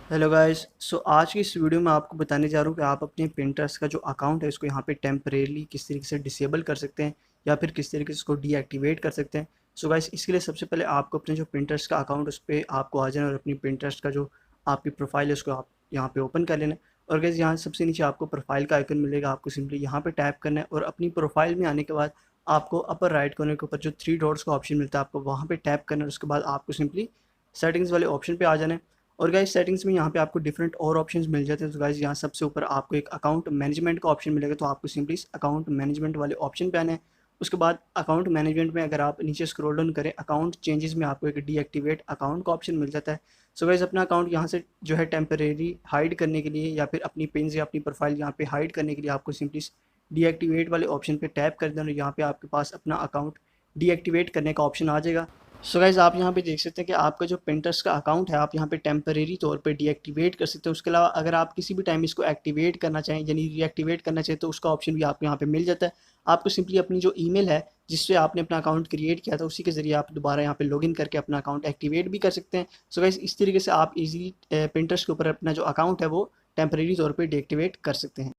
Hello guys. आज की इस वीडियो में आपको बताने जा रहा हूँ कि आप अपने पिंटरेस्ट का जो अकाउंट है इसको यहाँ पे टेम्परेरी किस तरीके से डिसेबल कर सकते हैं या फिर किस तरीके से इसको डीएक्टिवेट कर सकते हैं। गाइस, इसके लिए सबसे पहले आपको अपने जो पिंटरेस्ट का अकाउंट उस पर आपको आ जाना और अपनी पिंटरेस्ट का जो आपकी प्रोफाइल है उसको आप यहाँ पे ओपन कर लेना है। और गाइस, यहाँ सबसे नीचे आपको प्रोफाइल का आइकन मिलेगा, आपको सिंपली यहाँ पे टैप करना है और अपनी प्रोफाइल में आने के बाद आपको अपर राइट कोने के ऊपर जो थ्री डॉट्स का ऑप्शन मिलता है आपको वहाँ पे टैप करना है। उसके बाद आपको सिंपली सेटिंग्स वाले ऑप्शन पे आ जाना है। और गाइस, सेटिंग्स में यहाँ पे आपको डिफरेंट और ऑप्शंस मिल जाते हैं। तो गाइस, यहाँ सबसे ऊपर आपको एक अकाउंट मैनेजमेंट का ऑप्शन मिलेगा, तो आपको सिंपली इस अकाउंट मैनेजमेंट वाले ऑप्शन पे आना है। उसके बाद अकाउंट मैनेजमेंट में अगर आप नीचे स्क्रॉल डाउन करें, अकाउंट चेंजेस में आपको एक डीएक्टिवेट अकाउंट का ऑप्शन मिल जाता है। गाइस, अपना अकाउंट यहाँ से जो है टेम्परेरी हाइड करने के लिए या फिर अपनी पिन या अपनी प्रोफाइल यहाँ पे हाइड करने के लिए आपको सिंपली डीएक्टिवेट वाले ऑप्शन पे टैप कर देना। यहाँ पे आपके पास अपना अकाउंट डीएक्टिवेट करने का ऑप्शन आ जाएगा। गाइस, आप यहाँ पे देख सकते हैं कि आपका जो पिंटरेस्ट का अकाउंट है आप यहाँ पे टेम्परेरी तौर पे डीएक्टिवेट कर सकते हैं। उसके अलावा अगर आप किसी भी टाइम इसको एक्टिवेट करना चाहें यानी रीएक्टिवेट करना चाहें तो उसका ऑप्शन भी आपको यहाँ पे मिल जाता है। आपको सिंपली अपनी जो ईमेल है जिससे आपने अपना अकाउंट क्रिएट किया था उसी के जरिए आप दोबारा यहाँ पे लॉगिन करके अपना अकाउंट एक्टिवेट भी कर सकते हैं। गाइस, इस तरीके से आप इजीली पिंटरेस्ट के ऊपर अपना जो अकाउंट है वो टेम्परेरी तौर पर डीएक्टिवेट कर सकते हैं।